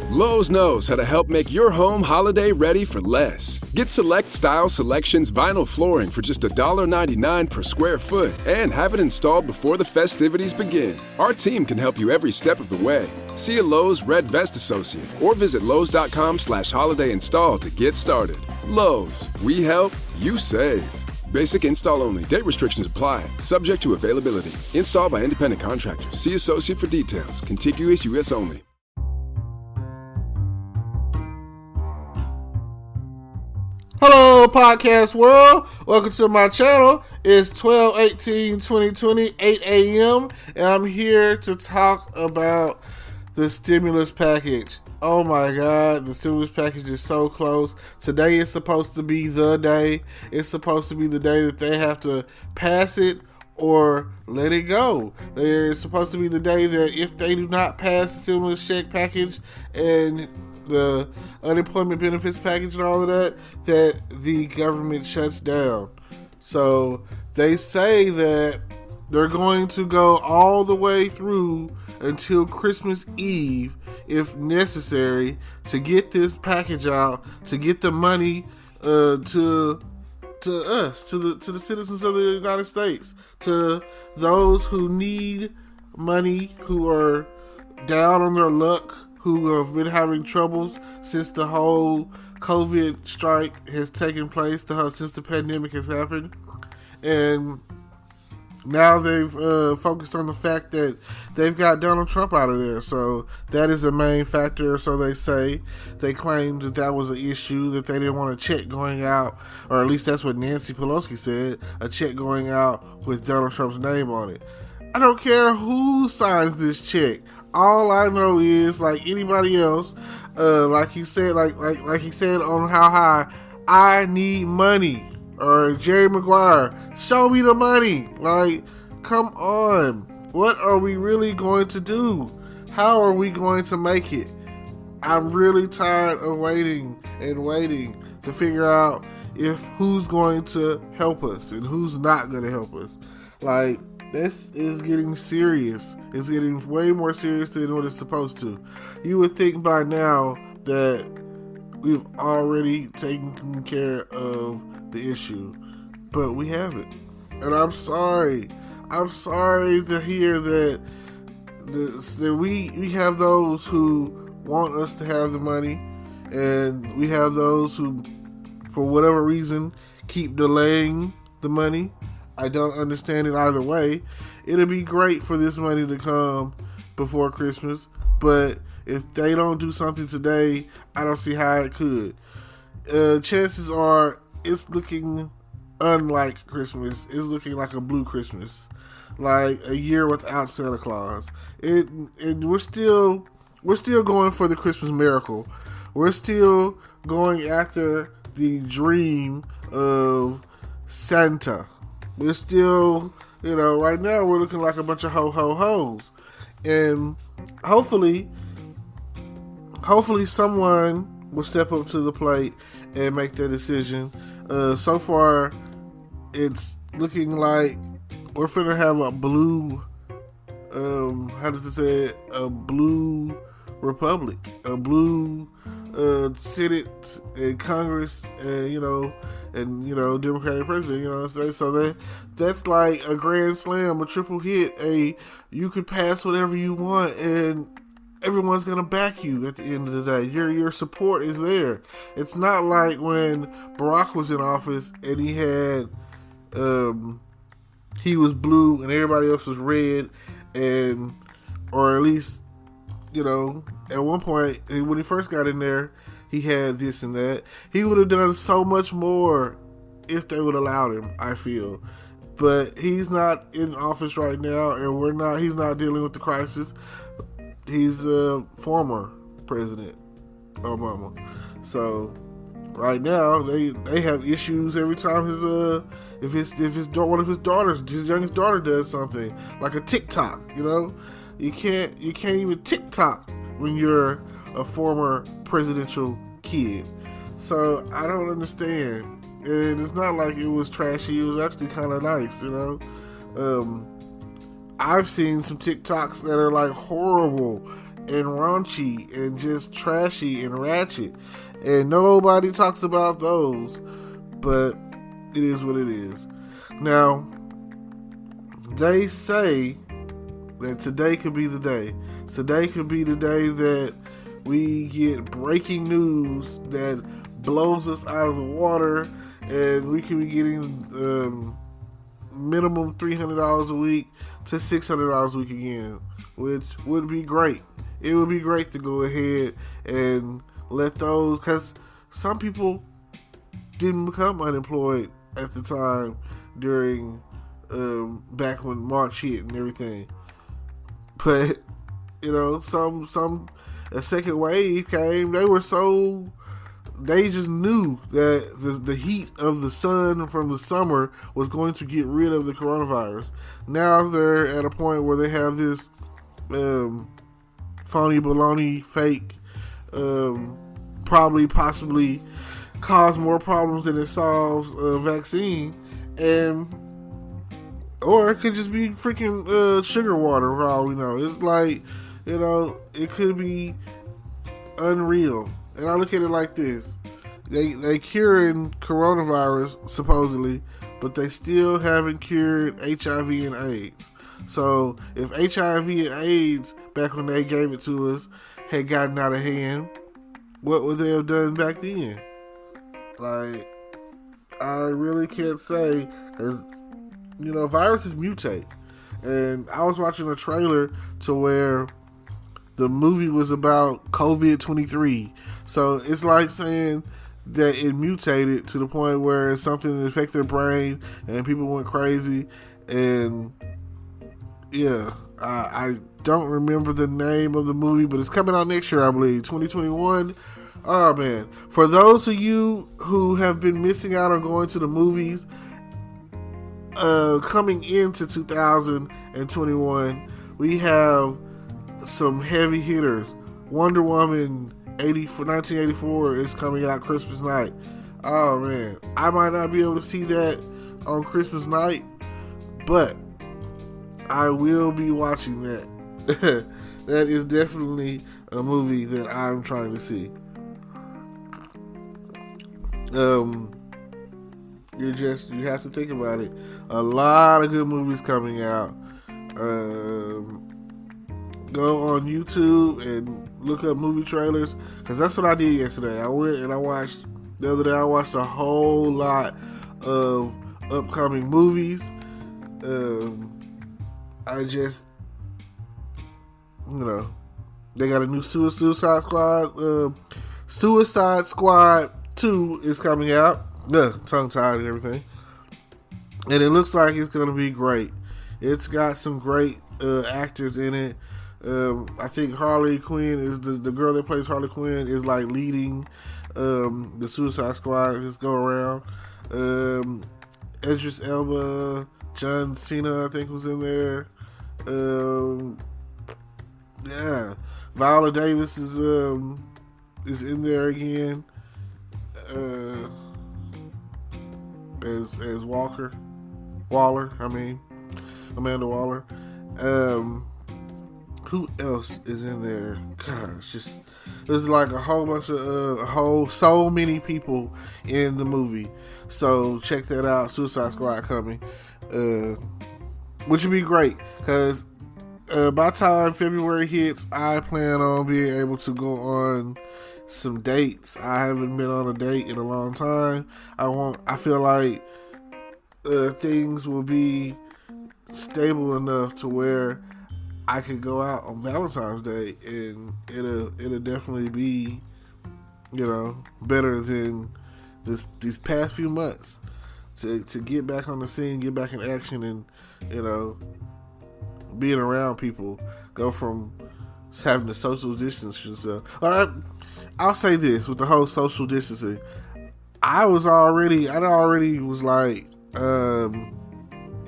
Lowe's knows how to help make your home holiday ready for less. Get Select Style Selections vinyl flooring for just $1.99 per square foot and have it installed before the festivities begin. Our team can help you every step of the way. See a Lowe's Red Vest associate or visit Lowe's.com/holiday install to get started. Lowe's, we help, you save. Basic install only. Date restrictions apply. Subject to availability. Installed by independent contractors. See associate for details. Contiguous U.S. only. Hello, podcast world. Welcome to my channel. It's 12/18/2020, 8 a.m., and I'm here to talk about the stimulus package. Oh my God, the stimulus package is so close. Today is supposed to be the day. It's supposed to be the day that they have to pass it or let it go. It's supposed to be the day that if they do not pass the stimulus check package and the unemployment benefits package and all of that, that the government shuts down. So they say that they're going to go all the way through until Christmas Eve, if necessary, to get this package out, to get the money to us, to the citizens of the United States, to those who need money, who are down on their luck, who have been having troubles since the whole COVID strike has taken place, since the pandemic has happened. And now they've focused on the fact that they've got Donald Trump out of there. So that is the main factor, so they say. They claimed that was an issue, that they didn't want a check going out, or at least that's what Nancy Pelosi said, a check going out with Donald Trump's name on it. I don't care who signs this check. All I know is, like anybody else, like he said, like he said on How High, I need money. Or Jerry Maguire, show me the money. Like, come on. What are we really going to do? How are we going to make it? I'm really tired of waiting to figure out who's going to help us and who's not going to help us. Like, this is getting serious. It's getting way more serious than what it's supposed to. You would think by now that we've already taken care of the issue, but we haven't. And I'm sorry to hear that we have those who want us to have the money, and we have those who, for whatever reason, keep delaying the money. I don't understand it either way. It'll be great for this money to come before Christmas, but if they don't do something today, I don't see how it could. Chances are it's looking unlike Christmas. It's looking like a blue Christmas, like a year without Santa Claus. And we're still going for the Christmas miracle. We're still going after the dream of Santa. We're still, right now we're looking like a bunch of ho-ho-hos. And hopefully someone will step up to the plate and make that decision. So far, it's looking like we're finna have a blue, a blue republic, a blue Senate and Congress, and Democratic president. You know what I'm saying? So that's like a grand slam, a triple hit. You could pass whatever you want, and everyone's gonna back you at the end of the day. Your support is there. It's not like when Barack was in office and he had he was blue and everybody else was red, or at least at one point when he first got in there, he had this and that. He would have done so much more if they would have allowed him, I feel. But he's not in office right now, and he's not dealing with the crisis. He's a former President Obama. So right now they have issues every time one of his daughters, his youngest daughter, does something like a TikTok. You can't even TikTok when you're a former presidential kid. So I don't understand. And it's not like it was trashy. It was actually kind of nice, I've seen some TikToks that are like horrible, and raunchy and just trashy and ratchet. And nobody talks about those, but it is what it is. Now, they say that today could be the day. Today could be the day that we get breaking news that blows us out of the water, and we could be getting minimum $300 a week to $600 a week again, which would be great. It would be great to go ahead and let those, because some people didn't become unemployed at the time during back when March hit and everything. But a second wave came. They just knew that the heat of the sun from the summer was going to get rid of the coronavirus. Now they're at a point where they have this phony baloney fake, possibly cause more problems than it solves a vaccine, or it could just be freaking sugar water for all we know. It's like, it could be unreal. And I look at it like this. They curing coronavirus, supposedly, but they still haven't cured HIV and AIDS. So if HIV and AIDS, back when they gave it to us, had gotten out of hand, what would they have done back then? Like, I really can't say, because, viruses mutate. And I was watching a trailer to where the movie was about COVID-23. So it's like saying that it mutated to the point where something affected their brain and people went crazy. And yeah, I don't remember the name of the movie, but it's coming out next year, I believe, 2021. Oh man, for those of you who have been missing out on going to the movies, coming into 2021, we have some heavy hitters. Wonder Woman 1984 is coming out Christmas night. Oh man, I might not be able to see that on Christmas night, but I will be watching that. That is definitely a movie that I'm trying to see. You have to think about it. A lot of good movies coming out. Go on YouTube and look up movie trailers, because that's what I did yesterday. I went and the other day I watched a whole lot of upcoming movies. I just, they got a new Suicide Squad. Suicide Squad 2 is coming out. Tongue tied and everything. And it looks like it's going to be great. It's got some great actors in it. I think Harley Quinn is the girl that plays Harley Quinn is like leading the Suicide Squad this go around. Idris Elba, John Cena, I think, was in there. Yeah, Viola Davis is in there again as Waller. I mean, Amanda Waller. Who else is in there? Gosh, there's like a whole bunch of so many people in the movie. So check that out. Suicide Squad coming, which would be great, because by the time February hits, I plan on being able to go on some dates. I haven't been on a date in a long time. I feel like things will be stable enough to where I could go out on Valentine's Day, and it'll definitely be, better than these past few months to get back on the scene, get back in action, and being around people, go from having to social distance yourself. I'll say this with the whole social distancing. I already was like,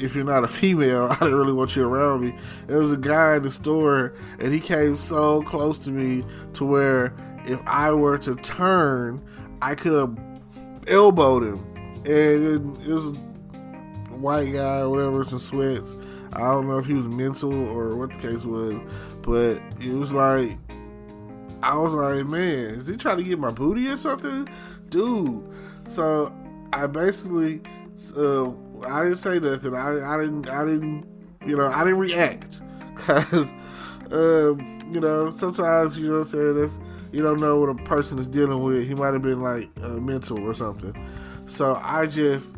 if you're not a female, I didn't really want you around me. There was a guy in the store, and he came so close to me to where if I were to turn, I could have elbowed him. And it was a white guy or whatever, some sweats. I don't know if he was mental or what the case was, but it was like, I was like, man, is he trying to get my booty or something? Dude. So I basically, I didn't say nothing. I didn't react. Because, sometimes, you know what I'm saying, you don't know what a person is dealing with. He might have been like mental or something. So I just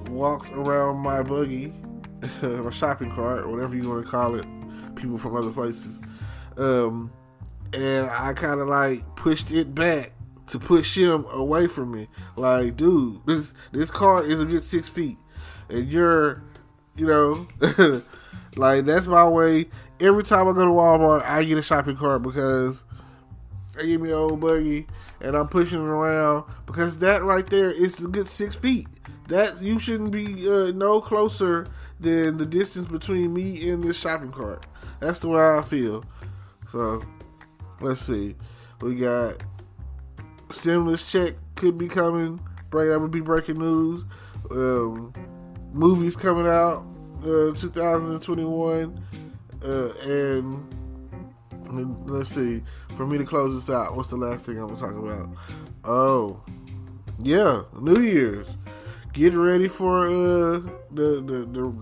walked around my buggy, my shopping cart, whatever you want to call it, people from other places. And I kind of like pushed it back to push him away from me. Like, dude, this car is a good 6 feet. And you're, like, that's my way. Every time I go to Walmart, I get a shopping cart because they give me an old buggy and I'm pushing it around because that right there is a good 6 feet. That you shouldn't be no closer than the distance between me and this shopping cart. That's the way I feel. So, let's see. We got stimulus check could be coming. That would be breaking news. Movies coming out 2021. And let's see. For me to close this out, what's the last thing I'm going to talk about? Oh, yeah, New Year's. Get ready for the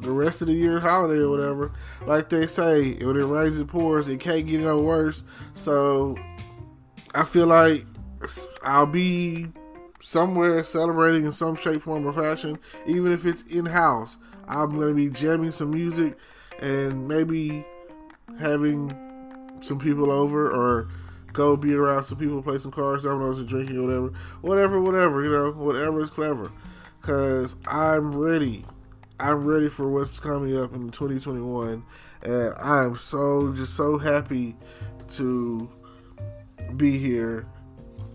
rest of the year holiday or whatever. Like they say, when it rains it pours, it can't get no worse. So I feel like I'll be somewhere celebrating in some shape, form, or fashion. Even if it's in-house, I'm going to be jamming some music and maybe having some people over or go be around some people, play some cards, dominoes, and drinking or whatever, whatever is clever. Because I'm ready. I'm ready for what's coming up in 2021. And I'm so happy to be here.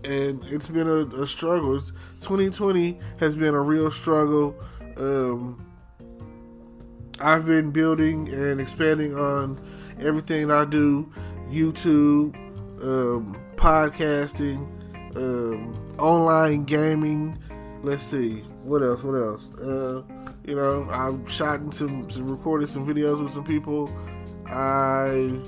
And it's been a struggle. 2020 has been a real struggle. I've been building and expanding on everything I do. YouTube, podcasting, online gaming. Let's see. What else? I've shot some recorded some videos with some people. I've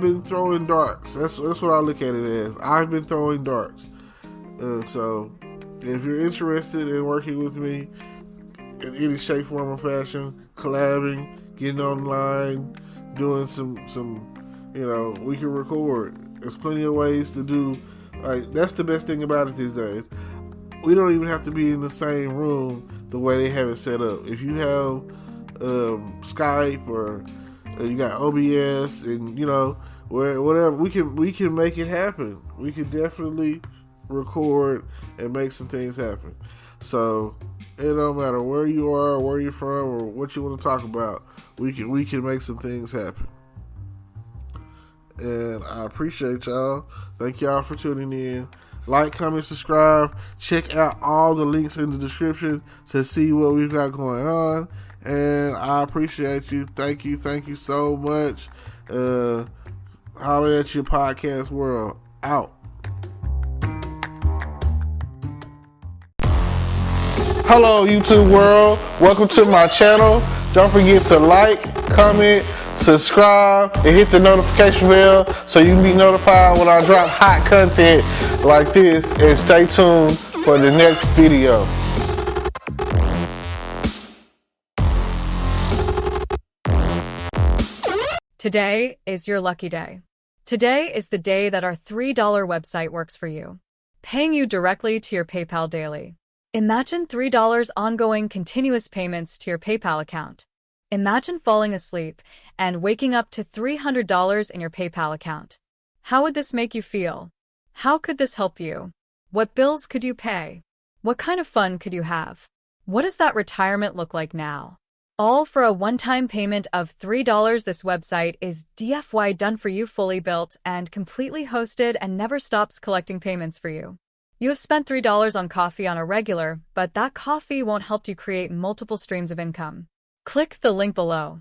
been throwing darts. That's what I look at it as. I've been throwing darts. So if you're interested in working with me in any shape, form, or fashion, collabing, getting online, doing some we can record. There's plenty of ways to do. Like, that's the best thing about it these days. We don't even have to be in the same room the way they have it set up. If you have Skype or you got OBS and whatever, we can make it happen. We can definitely record and make some things happen. So it don't matter where you are, where you're from, or what you want to talk about. We can make some things happen. And I appreciate y'all. Thank y'all for tuning in. Like, comment, subscribe. Check out all the links in the description to see what we've got going on. And I appreciate you. Thank you so much. Holler at your podcast world. Out. Hello, YouTube world. Welcome to my channel. Don't forget to like, comment, subscribe, and hit the notification bell so you can be notified when I drop hot content like this. And stay tuned for the next video. Today is your lucky day. Today is the day that our $3 website works for you, paying you directly to your PayPal daily. Imagine $3 ongoing continuous payments to your PayPal account. Imagine falling asleep and waking up to $300 in your PayPal account. How would this make you feel? How could this help you? What bills could you pay? What kind of fun could you have? What does that retirement look like now? All for a one-time payment of $3. This website is DFY done for you, fully built and completely hosted, and never stops collecting payments for you. You have spent $3 on coffee on a regular, but that coffee won't help you create multiple streams of income. Click the link below.